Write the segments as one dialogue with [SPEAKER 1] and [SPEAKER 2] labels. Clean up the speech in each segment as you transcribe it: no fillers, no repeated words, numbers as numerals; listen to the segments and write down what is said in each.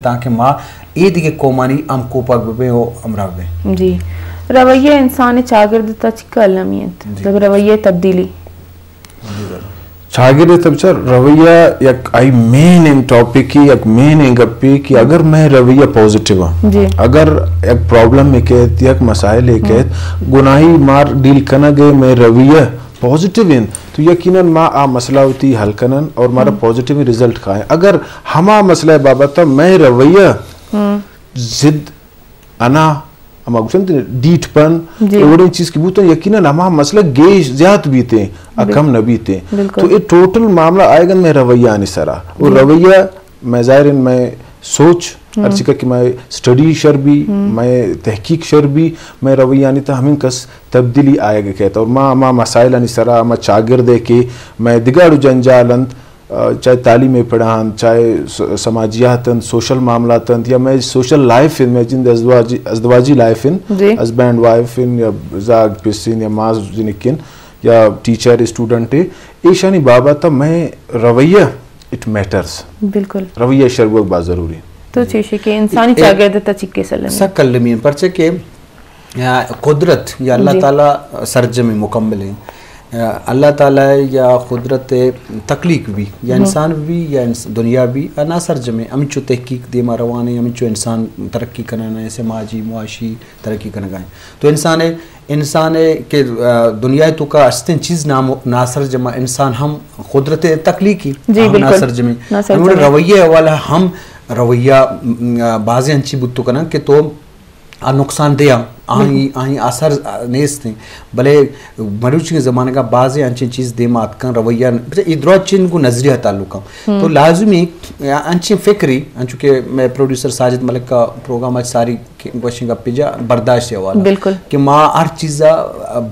[SPEAKER 1] تاکہ ماں عید کے کومانی ام کوپاک بے ہو امراو بے
[SPEAKER 2] جی رویہ انسان چاگرد تا چکا علمیت جب رویہ تبدیلی
[SPEAKER 3] چاگرد تب چا رویہ یک آئی مین ان ٹاپک کی یک مین ان گپی کی اگر میں رویہ پوزیٹیو ہوں اگر ایک پرابلم میں کہت یک مسائل ہے کہت گناہی مار ڈیل کنا گئے میں رویہ پوزیٹیو ہیں تو یقیناً ماں آ مسئلہ ہوتی حل کنن اور مارا پوزیٹیو ریزلٹ کھائیں اگر ہما مسئلہ بابتا میں رویہ زد انا ہما گوشن ڈیٹ پن اوڑین چیز کی بوتا یقیناً ہما مسئلہ گیش زیادہ بیتے ہیں اکم نہ بیتے ہیں تو یہ ٹوٹل معاملہ آئے گا میں رویہ آنی سرا اور رویہ میں ظاہرین میں سوچ ارچی کا کہ میں سٹڈی شر بھی میں تحقیق شر بھی میں رویہ آنی تا ہمیں کس تبدیلی آئے گا کہتا اور ماں مسائل آنی سرا ماں چاگر دے کے میں دگاڑو جنجالند چاہے تعلیم پڑھان چاہے سماجیاتن سوشل معاملاتن یا میں سوشل لائف میں جن ازدواجی لائف ہسبینڈ وائف یا زاگ پسین یا ماز جنکن یا ٹیچر اسٹوڈنٹ ایشانی بابا تا میں رویہ اٹ میٹرز
[SPEAKER 2] بالکل
[SPEAKER 3] رویہ شرگوک بات ضروری
[SPEAKER 2] تو چیشے کہ انسانی چاگرد تا چکے سلم
[SPEAKER 1] سکلمین پرچے کہ قدرت یا اللہ تعالیٰ سرجم مکمل ہیں اللہ تعالیٰ یا قدرت تخلیق بھی یا انسان بھی یا دنیا بھی نا سرجم امچو تحقیق دے ماروانے امچو انسان ترقی کرنا ہے سماجی معاشی ترقی کرنا گائیں تو انسان کے دنیا تو کا استن چیز ناصر جمع انسان ہم قدرت تخلیقی ناصر جمع رویہ والا ہم رویہ بعض انچی بتو کرنا کہ تو نقصان دیا آہیں اثر نیست ہیں بلے مروچی کے زمانے کا بعض انچین چیز دے مات کن رویہ ادراج چین کو نظریہ تعلق ہم تو لازمی انچین فکری انچونکہ میں پروڈیوسر ساجد ملک کا پروگرام آج ساری کوششیں کا پیجا برداشت ہے والا کہ ماں ہر چیزا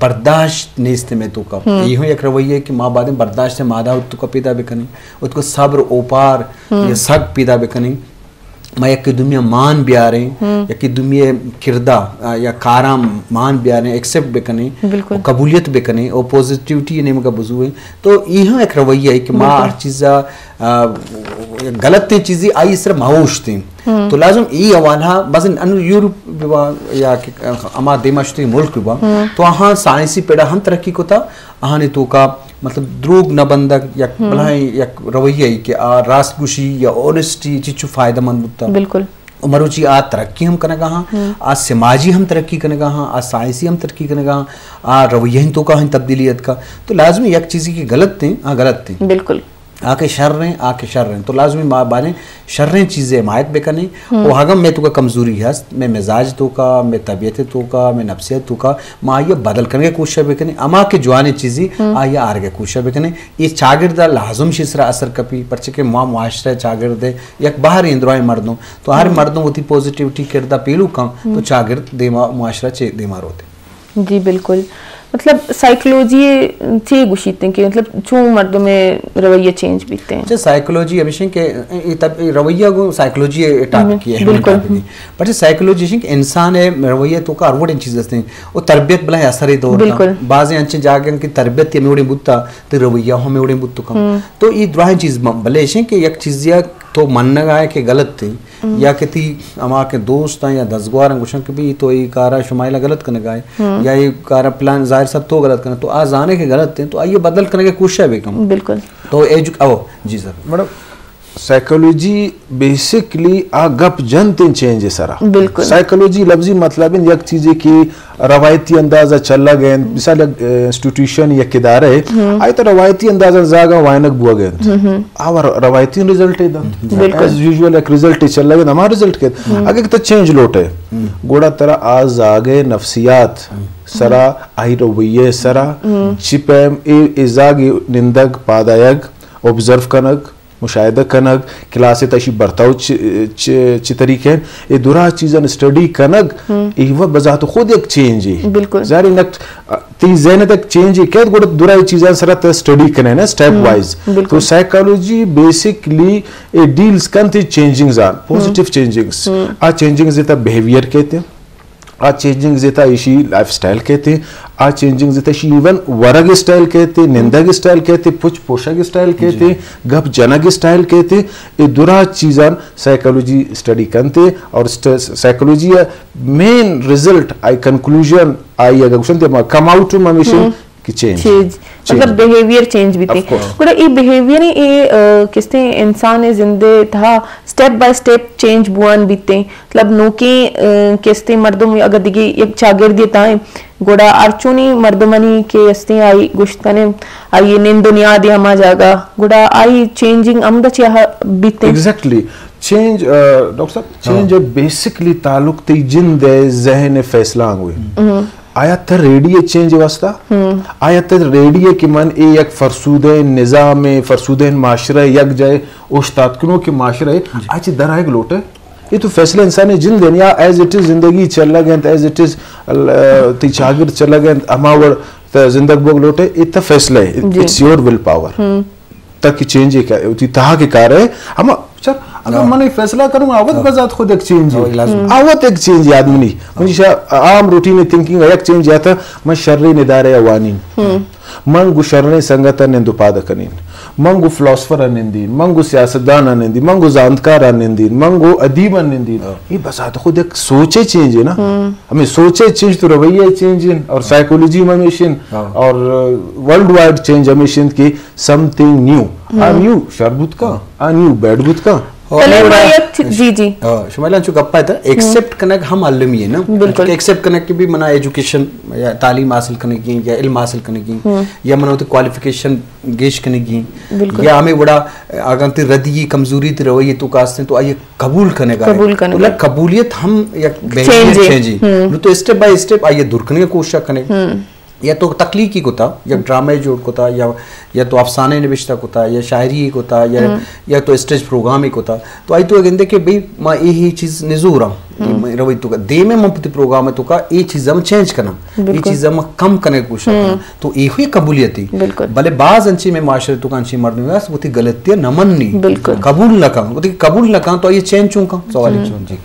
[SPEAKER 1] برداشت نیست میں تو کا یہ ایک رویہ کہ ماں بعد برداشت مادہ تو کا پیدا بکنی اس کو صبر اوپار یا سگ پیدا بکنی میں یکی دنیا مان بیاریں یکی دنیا کردہ یا کارام مان بیاریں ایکسپٹ بکنے قبولیت بکنے اور پوزیٹیوٹی نیم کا بزو ہے تو یہاں ایک رویہ ہے کہ ماں ہر چیزا غلط چیزیں آئی اس طرح معوش تھیں تو لازم ای حوالہ بعض انو یورپ ببا یا اما دیماشتی ملک ببا تو آہاں سائنسی پیڑا ہم ترقی کو تھا آہاں نے تو کا مطلب دروگ نہ بندک یا بلائیں یک رویہ ہے کہ راست گوشی یا اونسٹی چیچو فائدہ مند بتا
[SPEAKER 2] بالکل
[SPEAKER 1] مروچی ترقی ہم کرنے گا ہاں سماجی ہم ترقی کرنے گا ہاں سائنسی ہم ترقی کرنے گا ہاں رویہ تو کا ہم تبدیلیت کا تو لازمی یک چیزی کی غلط تھیں غلط تھیں بالکل آکے شر رہیں تو لازمی ماں بانے شر رہیں چیزیں حمایت بے کرنے وہ ہاگم میں تو کا کمزوری ہے میں مزاج تو کا میں طبیعت تو کا میں نفسیت تو کا ماں آئیے بدل کرنے کے کوشش بے کرنے اما کے جوانے چیزی آئیے آر کے کوشش بے کرنے یہ چاگردہ لازم شسرہ اثر کپی پرچہ کہ ماں معاشرہ چاگرد ہے یک باہر اندروائے مردوں تو ہر مردوں ہوتی پوزیٹیوٹی کردہ پیلو کم تو چاگرد دیما معاشرہ دیمار ہوتے
[SPEAKER 2] جی بالکل مطلب سائیکلوجی چی گوشیتے ہیں کہ مطلب چون مردوں میں رویہ چینج بیتے ہیں
[SPEAKER 1] اچھا سائیکلوجی ابھی کہ رویہ کو سائیکلوجی ٹاپک کی ہے
[SPEAKER 2] بالکل
[SPEAKER 1] بٹ سائیکلوجی کہ انسان ہے رویہ تو کا اروڑ ان چیز دستے ہیں وہ تربیت بلا ہے اثر دور کا بعض انچے جاگے ان کی تربیت یہ میوڑی بوتا تو رویہ ہوں میوڑی بوتو کم تو یہ دراہیں چیز بلے ہیں کہ یک چیزیا تو مننا گائے کہ غلط تھی یا کہ تھی اما کے دوست ہیں یا دزگوار ہیں گوشن کہ بھی تو یہ کارا شمائلہ غلط کرنے گائے یا یہ کارا پلان ظاہر سب تو غلط کرنے تو آج آنے کے غلط تھے تو آئیے بدل کرنے کے کوشش بھی کم بالکل تو جی سر
[SPEAKER 3] میڈم سائیکلوجی بیسکلی گپ جنتیں چینج ہے سرا سائیکلوجی لفظی مطلب یک چیزیں کی روایتی اندازہ چلا گئے مثال انسٹیٹیوشن یا ادارہ ہے آئی تو روایتی اندازہ زاگا وائنک بوا گئے آور روایتی رزلٹ ہے ایز یوزول ایک رزلٹ چل رہا ہے ہمارا رزلٹ کے اگر کتا چینج لوٹ ہے گوڑا طرح آز آگے نفسیات سرا آئی رویہ سرا چپیم ازاگی نندگ پادایگ اوبزرو کنگ مشاہدہ کنگ کلاسی تاشی برتاو چی طریقے ہیں یہ دورا چیزاں اسٹڈی کنگ یہ وقت بذات خود ایک چینج ہے ظاہر نکت تی ذہن تک چینج ہے کہت گوڑا دورا چیزاں سرات اسٹڈی کنے نا سٹیپ وائز تو سائیکالوجی بیسکلی ڈیلز کن تھی چینجنگز آن پوزیٹیو چینجنگز چینجنگز دیتا بیہیویئر کہتے ہیں आ चेंजिंग जेता इशी लाइफस्टाइल कहते हैं, आ चेंजिंग जेता इशी इवन वरग स्टाइल कहते हैं, निंदग स्टाइल कहते हैं, पुछ पोशक स्टाइल कहते हैं, गप जनग स्टाइल कहते हैं. ये दुरा चीज़ान साइकोलॉजी स्टडी करते और साइकोलॉजी मेन रिजल्ट आई कंक्लूजन आई अगर कुछ कम आउट टू ममिशन कि चेंज
[SPEAKER 2] मतलब बिहेवियर चेंज भी थे गुड़ा ये बिहेवियर ये किसते इंसान जिंदे था स्टेप बाय स्टेप चेंज बुआन बीते मतलब नोके किसते मर्दम अगर दिखे एक शागिर्द ताए गोड़ा अर्चुनी मर्दमनी के अस्ते आई गुश्तने आई निन दुनिया दे हमा जागा गोड़ा आई चेंजिंग अमदा चाह बीते
[SPEAKER 3] एग्जैक्टली चेंज डॉक्टर साहब चेंज बेसिकली ताल्लुक ती जिंदे ज़हन फैसला हुए आयत रेडिये चेंज वास्ता आयत रेडिये कि मन एक फरसूदे निज़ाम फरसूदे माशरे यक जाए उस्तादकनों के माशरे आज दराइग लोटे ये तो फैसला इंसान जिन दिन या एज इट इज जिंदगी चल गए एज इट इज ती शागिर चल गए अमावर जिंदगी बोग लोटे इतना फैसला है इट्स योर विल पावर तक चेंज है तहा के कार है हम चल अगर मैं फैसला करूँ आवत बजात खुद एक चेंज आवत एक चेंज आदमी नहीं मुझे आम रूटीन थिंकिंग एक चेंज आता मैं शर्री निदारे अवानीन मंगु शर्रे संगतन निंदुपादकनीन मंगु फिलोसफर अनिंदीन मंगु सियासतदान अनिंदीन मंगु जानकार अनिंदीन मंगु अदीब अनिंदीन ये बजात खुद एक सोचे चेंज है ना हमें सोचे चेंज तो रवैया चेंज है और साइकोलॉजी में मिशन और वर्ल्ड वाइड चेंज मिशन की समथिंग न्यू आ न्यू शरबुत का आ न्यू बैडबुत का
[SPEAKER 2] जी जी
[SPEAKER 1] शुमाइला जो गप्पा था एक्सेप्ट करने का हम आलमी है ना बिल्कुल एक्सेप्ट करने की भी मना एजुकेशन या तालीम हासिल करने की या इल्म हासिल करने की या मना होती क्वालिफिकेशन गेश करने की या हमें बड़ा अगर ते रद्दी कमजोरी ते रवैये तो कास्ते तो आइए कबूल करने का तो कबूलियत हम या बेहतर चेंज तो स्टेप बाय स्टेप आइए दूर करने की कोशिश करने या तो तकलीकी को था या ड्रामे जोड़ को था या तो अफसाने निविश्ता को था या शायरी को था या तो स्टेज प्रोग्राम को था तो आई तो अगेंदे के भाई मां यही चीज निजूरा रवि तो का दे में मपति प्रोग्राम तो का ये चीज हम चेंज करना ये चीज हम कम करने की कोशिश करना तो ये हुई कबूलियत थी भले बाज अंची में माशरे तो कांची मर्द में वो थी गलतियां न मननी कबूल न का वो थी कबूल न का तो ये चेंज चूंका सवाल जी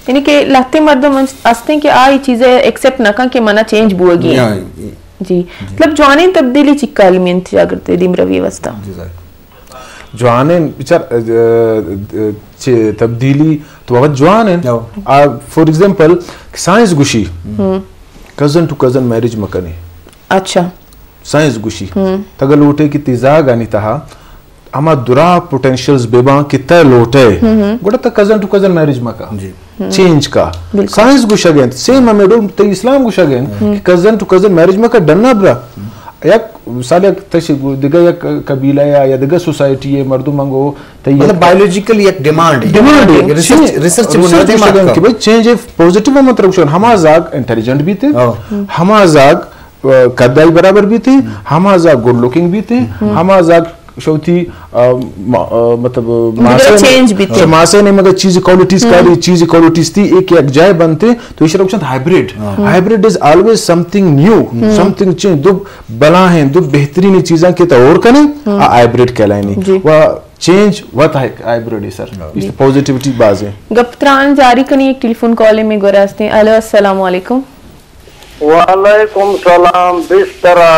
[SPEAKER 2] यानी कि लाते मर्दम अस्ते कि आ ये चीजें एक्सेप्ट ना कि मना चेंज बुएगी जी मतलब जवानी तब्दीली चिक्काली में इंतजार करते दिम रवि अवस्था
[SPEAKER 3] जवाने विचार तब्दीली तो अब जवान है फॉर एग्जांपल साइंस गुशी कजन टू कजन मैरिज मकने अच्छा साइंस गुशी तगल लोटे की तिजा गानी तहा अमा दुरा पोटेंशियल्स बेबा कितना लोटे गोड़ा तक कजन टू कजन मैरिज मका चेंज का साइंस गुश अगेन सेम हमें तो इस्लाम गुश again cousin to cousin marriage मका डन्ना ब्रा एक साले तशी दिगा एक कबीला या दिगा सोसाइटी है मर्दू मंगो तो
[SPEAKER 1] मतलब बायोलॉजिकल एक डिमांड है रिसर्च
[SPEAKER 3] कि भाई चेंज है पॉजिटिव मतलब हमाजाग इंटेलिजेंट भी थे हमाजाग कदाई बराबर भी थे हमाजाग गुड लुकिंग भी थे हमाजाग शौती मतलब मासे ने मगर चीज क्वालिटीज का चीज क्वालिटीज थी एक जाए बनते तो इस तरह hybrid hybrid is always something new something change दो बला है दो बेहतरीन चीजें के तो और कने हाइब्रिड कहलाएनी वह चेंज व्हाट हाइब्रिड है सर इस पॉजिटिविटी बाज है
[SPEAKER 2] गप्त्रान जारी कनी एक टेलीफोन कॉल में गुरास्ते हेलो अस्सलाम वालेकुम
[SPEAKER 4] वालेकुम सलाम बिस्तरा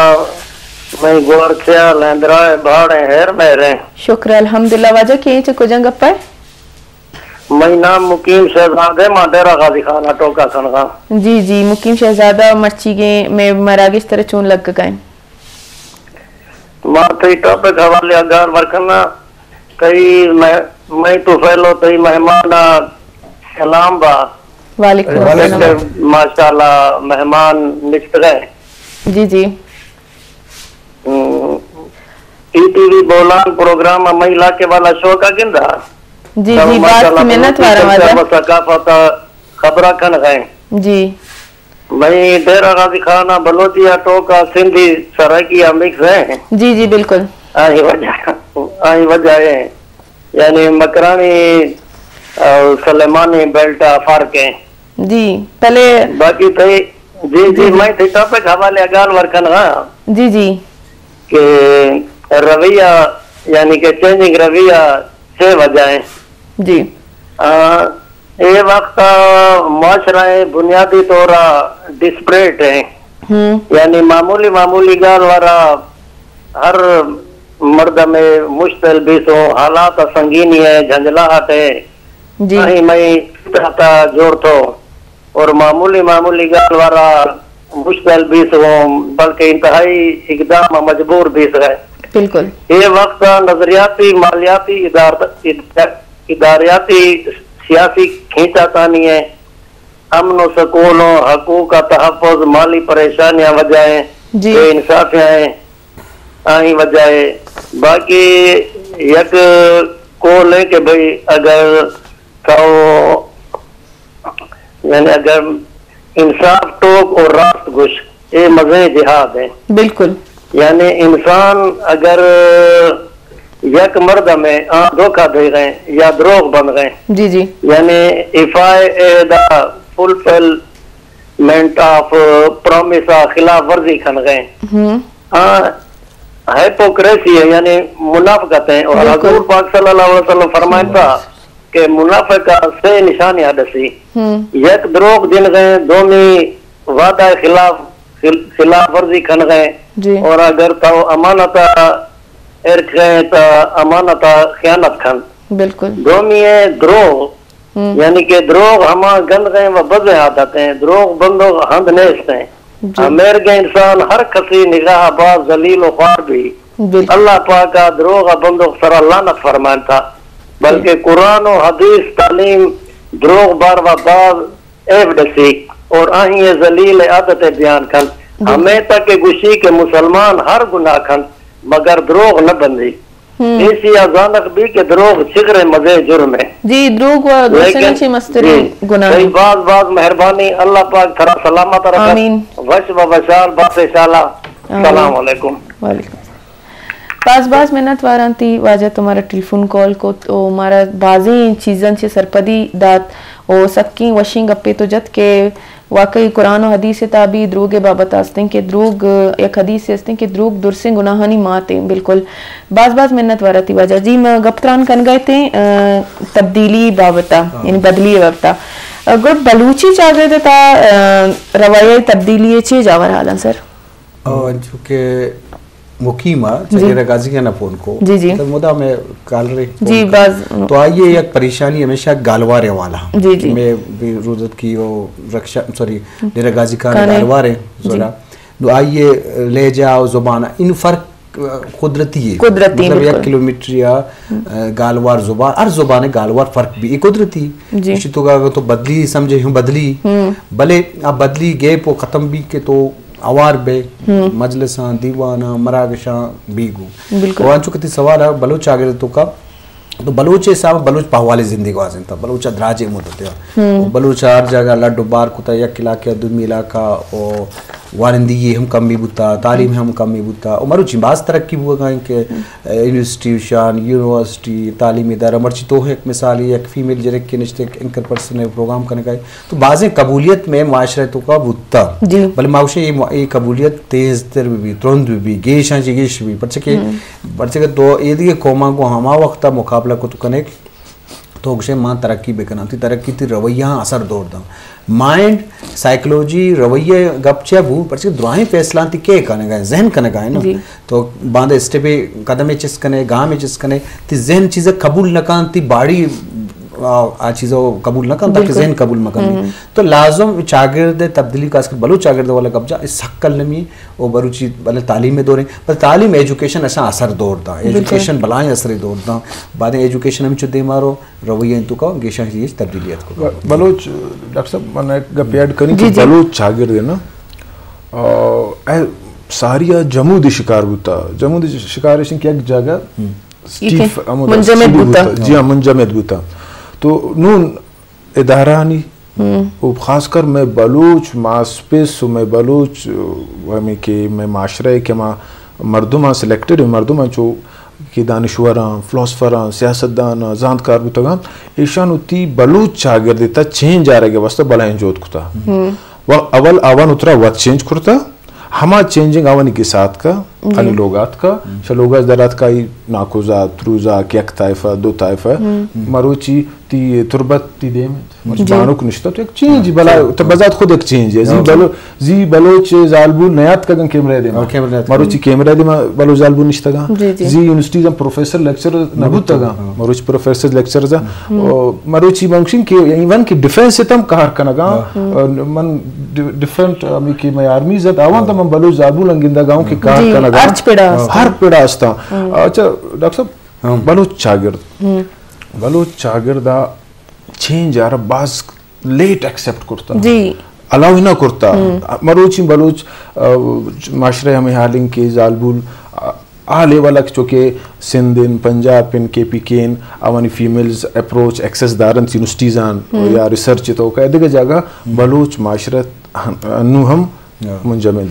[SPEAKER 4] मैं गोर क्या लेंदरा भाड़े हेर मेरे
[SPEAKER 2] शुक्र अल्हम्दुलिल्लाह वाजा के च को जंग पर
[SPEAKER 4] मैं नाम मुकीम शहजादे माडेरा गाजी खाना टोका खनगा
[SPEAKER 2] जी जी मुकीम शहजादा मर्ची के में मरागिस तरह चून लग गए
[SPEAKER 4] मां ते टॉपिक हवाले अगर वरकना कई मैं तो फैलो तई मेहमान सलाम बा
[SPEAKER 2] वालेकुम अस्सलाम
[SPEAKER 4] माशाल्लाह मेहमान निकले
[SPEAKER 2] जी जी
[SPEAKER 4] टीवी बोलान प्रोग्राम महिला के वाला शो का गिंदा
[SPEAKER 2] जी जी बात की मेहनत वाला वाला
[SPEAKER 4] सकाफत खबरा कन गए
[SPEAKER 2] जी
[SPEAKER 4] मैं डेरा गाजी खाना बलोचिया टोका सिंधी सराइकिया मिक्स है
[SPEAKER 2] जी जी बिल्कुल
[SPEAKER 4] आई वजह है यानी मकरानी और सलेमानी बेल्ट फर्क है
[SPEAKER 2] जी पहले
[SPEAKER 4] बाकी तो जी जी मैं थे टॉपिक हवाले अगाल वर्कन
[SPEAKER 2] जी जी
[SPEAKER 4] कि रवैया यानी कि चेंजिंग रवैया से वजह जी ये वक्त मुआशराएं बुनियादी तौर डिस्परेट हैं, यानी मामूली गाल वारा हर मर्द में मुश्तल भी सो हालात संगीनी है, झंझलाहट है, नहीं मैं जोड़ तो, और मामूली गाल वारा मुश्तल भी सो बल्कि इंतहाई इकदाम मजबूर भी है।
[SPEAKER 2] बिल्कुल
[SPEAKER 4] ये वक्त नजरियाती मालियाती इदारियाती सियासी खींचातानी है, अमन सुकून हकूक का तहफ़्फ़ुज़ माली परेशानियां वजह इंसाफियां आई वजह है। बाकी यक कोल है कि भाई अगर तो यानी अगर इंसाफ टोक और रास्त गुश ये मजे जिहाद है।
[SPEAKER 2] बिल्कुल
[SPEAKER 4] यानी इंसान अगर यक मर्द में धोखा दे गए या द्रोह बन गए, जी जी, यानी इफाए द फुलफिलमेंट ऑफ प्रॉमिस खिलाफ वर्जी खन गए, हाइपोक्रेसी है यानी मुनाफिकत है। और हजूर पाक सल्लल्लाहु अलैहि वसल्लम फरमाया था कि मुनाफिक से निशानी दसी यक द्रोह जिन गए, दोमी वादा खिलाफ वर्जी खन गए, और अगर तो अमानत इर्क गए तो अमानत खयानत खन। बिल्कुल दोमी है द्रोह, यानी कि द्रोह हम गंद गए व बजे आदत हैं, द्रोह बंदो हंद नेस्त हैं। अमेर के इंसान हर कसी निगाह बाज जलील ख्वार भी अल्लाह पाक का द्रोह बंदो सरा लानत फरमान था। बल्कि कुरान और हदीस तालीम द्रोह बार व बाज एब दसी और आही जलील आदत बयान खन। हमें तक गुशी के मुसलमान हर गुनाह खन मगर द्रोह न बंदी, ऐसी अजानक भी के द्रोह छिगरे मजे जुर्म है। जी द्रोह व दूसरे मस्तरी गुनाह है। बाज मेहरबानी अल्लाह पाक थरा सलामत रखे। आमीन। वश व वशाल बासेशाला। अस्सलाम वालेकुम। वालेकुम। बाज मिनट वारंती वाजा तुम्हारा टेलीफोन कॉल को तो हमारा बाजी चीज़न से सरपदी दात और सबकी वशिंग अपे तो जत के वाकई कुरान और हदीस से ताबी द्रोग के बाबत आस्ते हैं कि द्रोग एक हदीस से आस्ते हैं कि द्रोग दुरसे गुनाहानी माते बिल्कुल बाज मिन्नत वारती वाजा जी मैं गप्तरान कन गए थे तब्दीली बाबता यानी बदली बाबता अगर बलूची चाहे थे ता रवाये तब्दीली चे जावर हालन सर
[SPEAKER 1] जो के मुकीमा चलेरा गाजी के ना फोन को जी तो मुदा में काल रे जी बाज तो आइए एक परेशानी हमेशा गालवारे वाला जी मैं भी रोजत की वो रक्षा सॉरी डेरा गाजी का गालवारे जोरा तो आइए ले जाओ जुबान इन फर्क कुदरती है मतलब 1 किलोमीटर या गालवार जुबान हर जुबान गालवार फर्क भी कुदरती इसी तो बदली समझे हूँ बदली भले आप बदली गए वो खत्म भी के तो अवार बे मजलिसा दीवाना मरागशा बीगू वांचो कति सवाल है बलूच आगे तो का तो बलूच साहब बलूच पाहवाली जिंदगी वाजन था बलूच द्राजे मुदते बलूच हर जगह लड्डू बार कुता या इलाके दुमी इलाका ओ वारंदी ये हम कम भी बुता तालीम हम कम भी बुता और मरुचि बास तरक्की हुआ गए कि यूनिवर्सिटी तालीमी इदारा मर्ची तो है एक मिसाल ये एक फीमेल जरक के निश्चित एंकर पर्सन है प्रोग्राम करने गए तो बाज़ें कबूलियत में माशरे तो का बुता बल्कि माउशे ये कबूलियत तेज तर भी तुरंत भी गेशां जिगेश भी पर्चे तो ये दिए कौमा को हमा वक्त मुकाबला को तो कनेक्ट तो उसे मां तरक्की बेकना थी तरक्की थी रवैया असर दौड़ दा माइंड साइकोलॉजी रवैये गपचे वो पर दुआएं फैसला थी के करने गए जहन करने गए ना तो बांधे स्टेपे कदम चिस कने गांव में चिस कने ती जहन चीज़ें कबूल न कान थी बाड़ी आ चीज़ों कबूल न कान ताकि जहन कबूल न करनी तो लाजम चागिर्द तब्दीली का बलू चागिर्द वाला कब्जा इस हक्कल नमी और बरूची भले तालीम में दौरे पर तालीम एजुकेशन ऐसा असर दौड़ता एजुकेशन भलाएं असर दौड़ता बाद एजुकेशन हम चुदे मारो रवैया तो का गेशा ही तब्दीलियत को
[SPEAKER 3] बलूच डॉक्टर साहब मैंने गप ऐड करी कि बलूच चागिर्द है ना सारिया जम्मू दी शिकार होता जम्मू दी शिकार ऐसी क्या जगह स्टीफ
[SPEAKER 2] मुंजमद बुता
[SPEAKER 3] जी हाँ मुंजमद बुता तो नून इदारानी वो खासकर मैं बलूच मास्पेस मैं बलूच हमें के मैं माशरे के माँ मर्दुमा सिलेक्टेड मर्दुमा जो कि दानिश्वरां फिलोसफरां सियासतदान जानकार बुतगान ईशान उती बलूच चागर देता चेंज आ रहे वास्ते बला इंजोत कुता वह अवल आवन उतरा वत चेंज करता हमा चेंजिंग आवन के साथ का خالی لغات کا شلوغات درات کا ناکوزا تروزا کیک طائفہ دو طائفہ مروچی تی تربت تی دیم بانو کو نشتا تو ایک چینج بلا تبازات خود ایک چینج ہے زی بلوچ زالبو نیات کا گن کیمرہ دیم مروچی کیمرہ دیم بلو زالبو نشتا گا زی یونیورسٹیز ہم پروفیسر لیکچر نبوتا گا مروچ پروفیسر لیکچر زا مروچی منکشن کی ایون کی ڈیفینس ستم کار کنگا من ڈیفرنٹ امی کی میں آرمی زد آوان تا من بلو زالبو لنگندہ گاؤں کی کار کنگا ہر پیڑا استا. اچھا ڈاکٹر صاحب بلوچ چاگردہ چینج آ رہا بعض لیٹ ایکسپٹ کرتا الاؤ ہی نہ کرتا مروچی بلوچ معاشرے ہمیں حالنگ کے زالبول آلے والا چونکہ سندھن پنجاب پن کے پی can Avani females approach Axis دارن یونیورسٹیزان یا ریسرچ تو کا دیکھا جاگا بلوچ معاشرت انو ہم منجمل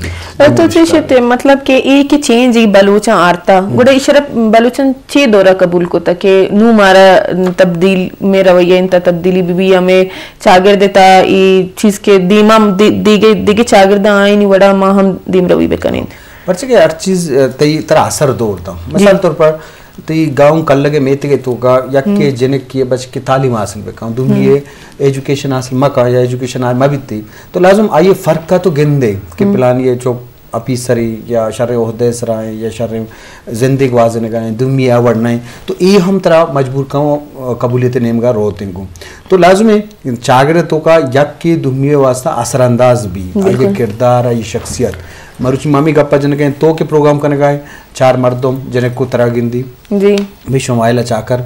[SPEAKER 2] تو چیشتے مطلب کہ ایک چینج ہی بلوچاں آرتا گوڑا اشرف بلوچاں چھ دورہ قبول کو تا کہ نو مارا تبدیل میں رویہ انتا تبدیلی بھی ہمیں چاگر دیتا ای چیز کے دیما دیگے چاگر دا آئینی وڑا ماں ہم دیم روی بکنیں
[SPEAKER 1] پرچہ کہ ہر چیز ترہ اثر دور دا مثال طور پر تی گاؤں کل لگے میتے کے تو کا یک کے جنک کیے بچ کے تعلیم حاصل بکاؤں دوم یہ ایجوکیشن حاصل مکا یا ایجوکیشن آئے مبیت تھی تو لازم آئیے فرق کا تو گندے کہ پلان یہ چو اپی سری یا شر عہدے سرائیں یا شر زندگی واضح نگائیں دومی آوڑنائیں تو یہ ہم ترہ مجبور کاؤں قبولیت نیمگا روتے ہیں تو لازم ہے چاگرتوں کا یک کے دومی واسطہ اثر انداز بھی آئیے کردار آئیے شخصیت مروچی مامی گپا جنہیں کہیں تو کے پروگرام کرنے گئے چار مردم جنہیں کو طرح گندی بھی شمائلہ چاہ کر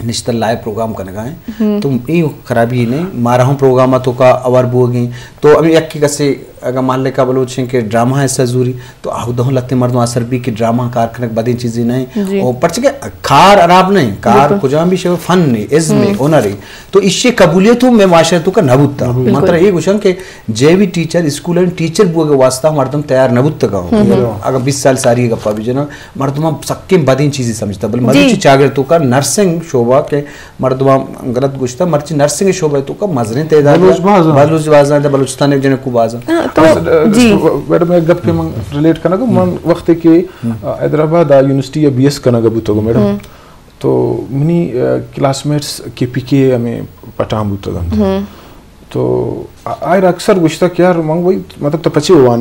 [SPEAKER 1] نشتر لائے پروگرام کرنے گئے تو یہ خرابی نہیں مارا ہوں پروگراماتوں کا اور بو گئیں تو ابھی یک کی کسے اگر مان لے کا بلوچیں کہ ڈرامہ ہے ضروری تو آہدہوں لگتے مردوں اثر بھی کہ ڈرامہ کار کرنے بدین چیزیں نہیں اور پرچہ کہ کار عراب نہیں کار کجام بھی شکل فن نہیں عزم نہیں ہونر تو اس سے قبولیتوں میں معاشرتوں کا نبوت تھا مطلب یہ گوشن کہ جے بھی ٹیچر اسکول ہیں ٹیچر بو کے واسطہ مردم تیار نبوت تکا ہوں اگر 20 سال ساری گپا بھی جنا مردم سکیں بدین چیزیں سمجھتا بل مدوچی چاگرتوں کا نرسنگ شعبہ کہ مردم غلط گوشتا مرچی نرسنگ شعبہ تو کا مزرین تعداد بلوچ بازاں بلوچستان ایک جنہیں کو بازاں
[SPEAKER 3] میڈم ایک گپ کے من ریلیٹ کرنا گا من وقت کہ حیدرآباد یونیورسٹی یا بی ایس کرنا گا بوتا گا میڈم تو منی کلاس میٹس کے پی کے ہمیں پٹھان بوتا گا تو آئر اکثر گوشتا کہ یار منگ وہی مطلب تو پچے ہوا